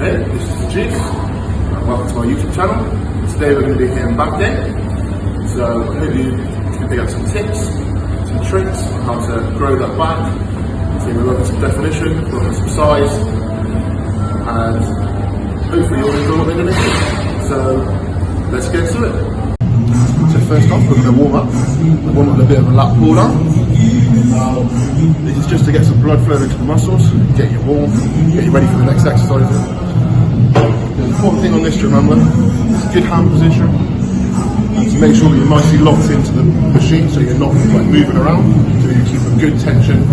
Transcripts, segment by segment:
Hey, this is G, and welcome to my YouTube channel. Today we're going to be hitting back day. So hopefully you can pick up some tips, some tricks on how to grow that back. So we're working some definition, working some size, and hopefully you'll enjoy what we're going to do. So let's get to it. So first off, we're going to warm up. We'll warm up with a bit of a lat pull down. This is just to get some blood flow into the muscles, get you warm, get you ready for the next exercise. The important thing on this to remember is good hand position, and to make sure that you're nicely locked into the machine so you're not like moving around, so you keep a good tension,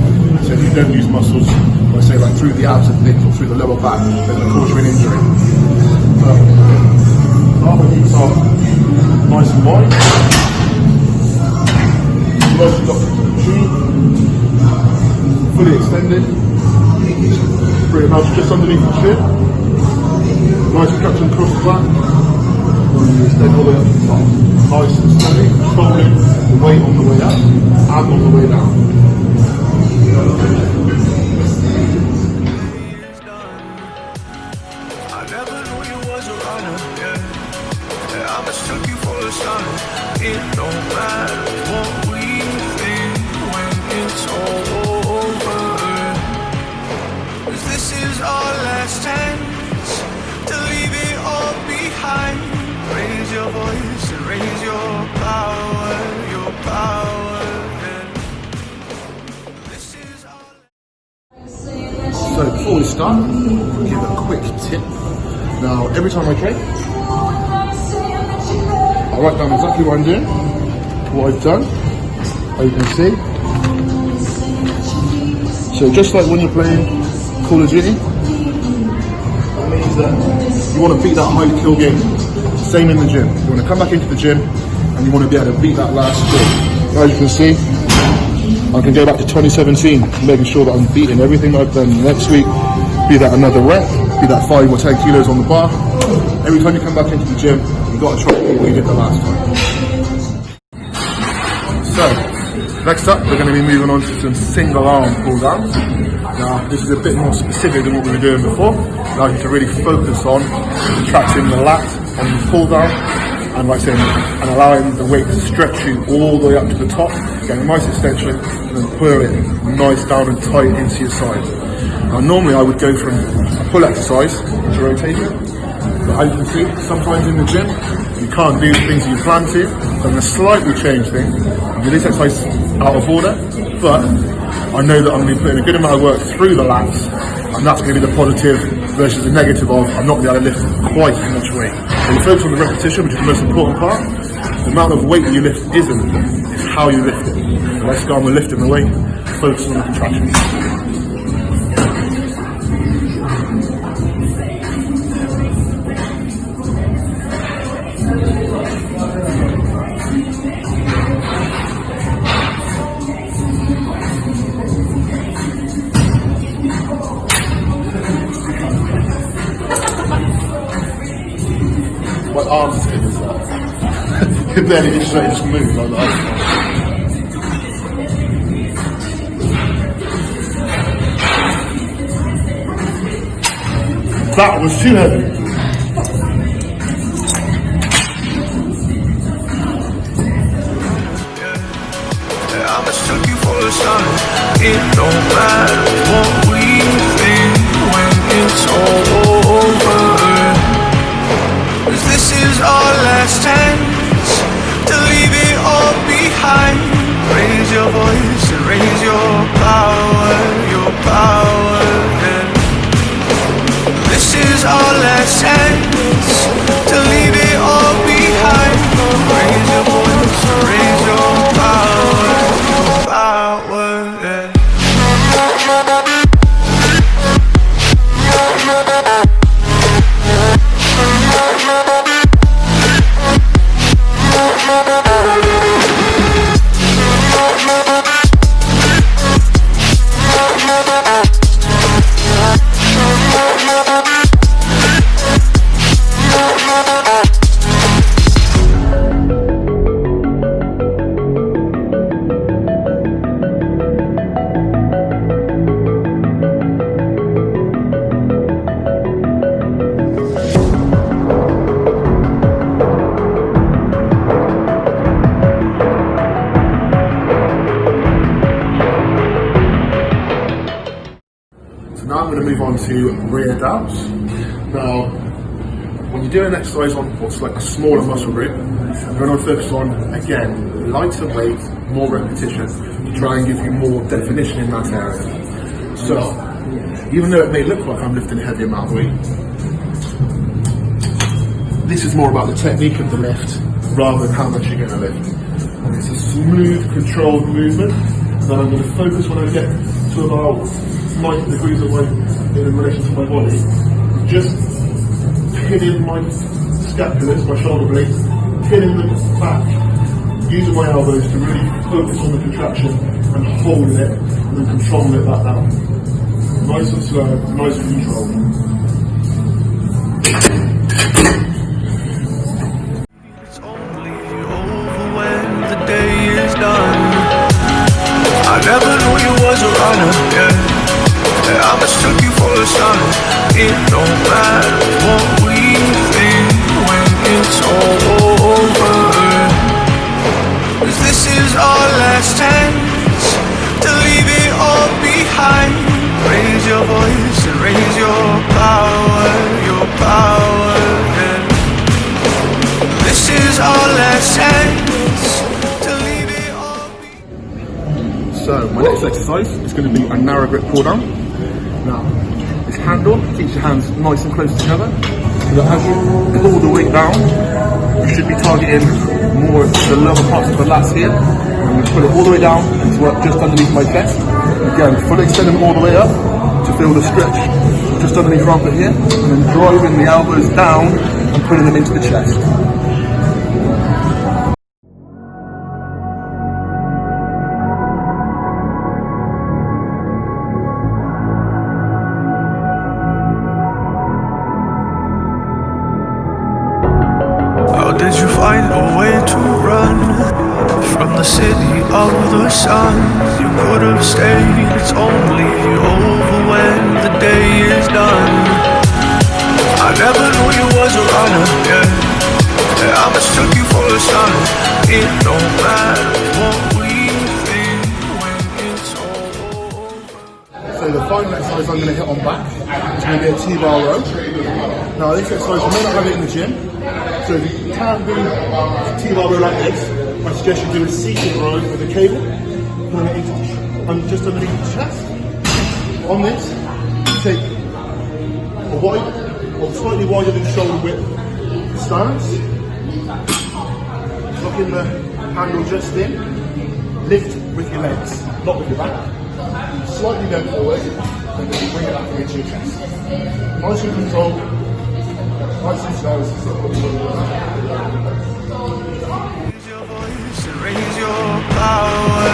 so if you don't use muscles, like say like through the abs and things or through the lower back, then it'll cause you an injury. Our hips are nice and wide, nicely locked into the machine, fully extended, pretty much just underneath the chin. Nice traction across the back. Extend all the way up to the top. Nice and steady, controlling the weight on the way up and on the way down. I never knew you was a runner, yeah. I mistook you for a son. It don't matter what we think when it's all over. 'Cause this is our last chance to leave it all behind. Raise your voice and raise your power, your power. This is all. So before we start, I'll give a quick tip. Now every time I train, I write down exactly what I'm doing, what I've done, how you can see. So just like when you're playing Call of Duty, that means that you want to beat that high kill game. Same in the gym. You want to come back into the gym and you want to be able to beat that last score. As you can see, I can go back to 2017, making sure that I'm beating everything that I've done next week, be that another rep, be that 5 or 10 kilos on the bar. Every time you come back into the gym, you've got to try to beat what you did the last time. So, next up, we're going to be moving on to some single arm pull downs. Now, this is a bit more specific than what we were doing before. Now you can really focus on contracting the lat on the pull down, and like saying, and allowing the weight to stretch you all the way up to the top, get a nice extension, and then pull it nice down and tight into your side. Now normally I would go from a pull exercise to rotation, but as you can see, sometimes in the gym, you can't do the things that you plan to, so I'm going to slightly change things, and do this exercise out of order, but I know that I'm going to be putting a good amount of work through the lats, and that's going to be the positive versus the negative of I'm not going to be able to lift quite as much weight. So you focus on the repetition, which is the most important part. The amount of weight that you lift isn't, it's how you lift it. So let's go on with lifting the weight, focus on the contraction. My arms as big as that. You can barely get straight, just move like that. That was too heavy. I mistook you for a son. It don't matter what we think when it's all over. 'Cause this is our last chance to leave it all behind. Raise your voice and raise your power, your power. This is our last chance to leave it all behind. Raise your voice and raise your power, your power. Yeah. now I'm going to move on to rear delts. Now, when you're doing an exercise on what's like a smaller muscle group, you're going to focus on, again, lighter weight, more repetition, to try and give you more definition in that area. So, even though it may look like I'm lifting a heavy amount of weight, this is more about the technique of the lift rather than how much you're going to lift. And it's a smooth, controlled movement that I'm going to focus when I get to about 90 degrees away in relation to my body. Just pinning my scapulars, my shoulder blades, pinning them back, using my elbows to really focus on the contraction and holding it and then controlling it back down. Nice and slow, nice and controlled. It's only over when the day is done. I never knew you was a runner, yeah. I mistook you for the sun. It don't matter what we think when it's all over. 'Cause this is our last chance to leave it all behind. Raise your voice and raise your power, yeah. This is our last chance to leave it all behind. So, my next exercise is going to be a narrow grip pull down. Now, this handle keeps your hands nice and close together, so that as you pull the weight down, you should be targeting more the lower parts of the lats here. I'm going to pull it all the way down and to work just underneath my chest. Again, fully extending all the way up to feel the stretch just underneath your armpit here, and then driving the elbows down and putting them into the chest. How did you find a way to run from the city of the sun? You could have stayed, it's only over when the day is done. I never knew you was a runner, yeah. I mistook you for the sun. It don't matter what we think when it's all over. So the final exercise I'm going to hit on back is going to be a T-bar row. Now this exercise, you may not have it in the gym, so if you can't do a T-bar row like this, I suggest you do a seated row with a cable, pulling it into just underneath the chest. On this, you take a wide, or slightly wider than shoulder width stance, locking the handle just in, lift with your legs, not with your back. Slightly bend forward, and then you bring it back into your chest. Nice and controlled, nice and slow. Raise your power,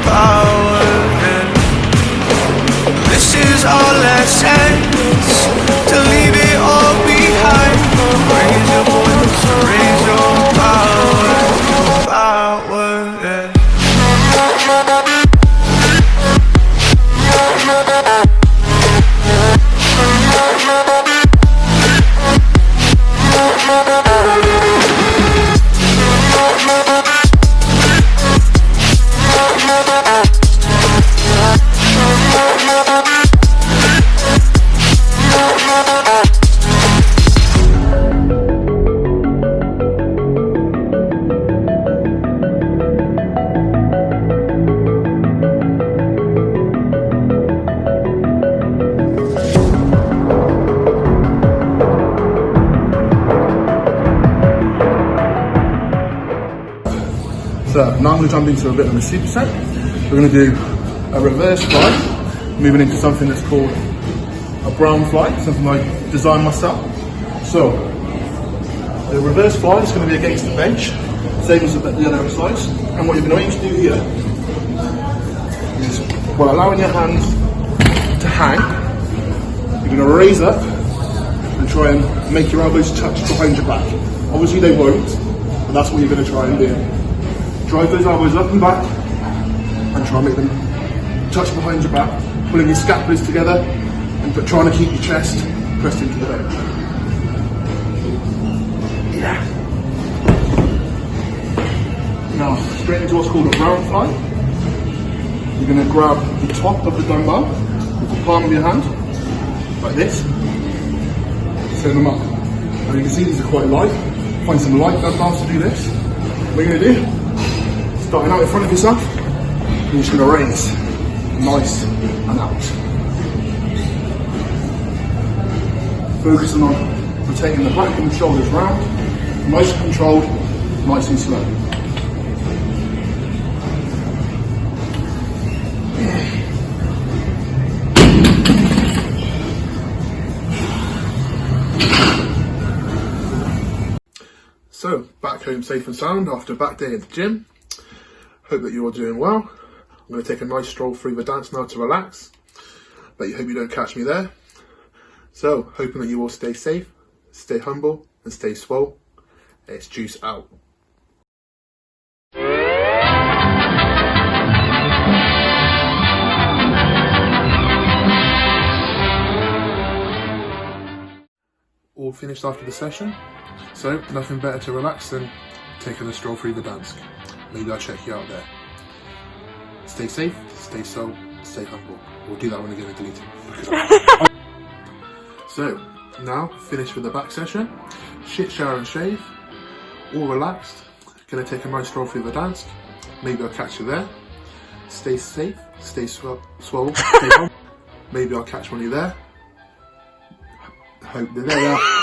yeah. This is our last chance to leave it all behind. Raise your voice, raise your power, yeah. So now I'm going to jump into a bit of a superset. We're going to do a reverse fly, moving into something that's called a brown fly, something I designed myself. So the reverse fly is going to be against the bench, same as the other exercise. And what you're going to aim to do here is, while allowing your hands to hang, you're going to raise up and try and make your elbows touch behind your back. Obviously they won't, but that's what you're going to try and do. Drive those elbows up and back and try and make them touch behind your back, pulling your scapulars together and trying to keep your chest pressed into the bench. Yeah. Now, straight into what's called a round fly. You're going to grab the top of the dumbbell with the palm of your hand like this. Turn them up. And you can see these are quite light. Find some light dumbbells to do this. What you're going to do, starting out in front of yourself, you're just going to raise, nice and out. Focusing on rotating the back and the shoulders round, nice and controlled, nice and slow. So, back home safe and sound after a back day at the gym. Hope that you're all doing well. I'm going to take a nice stroll through the dance now to relax. But you hope you don't catch me there. So, hoping that you all stay safe, stay humble, and stay swole. It's Juice out. All finished after the session. So, nothing better to relax than taking a stroll through the dance. Maybe I'll check you out there. Stay safe, stay soul, stay humble. We'll do that one again and delete it. So, now finished with the back session. Shit, shower and shave. All relaxed. Gonna take a nice stroll through the dance. Maybe I'll catch you there. Stay safe, stay swole, stay humble. Maybe I'll catch one of you there. Hope they're there.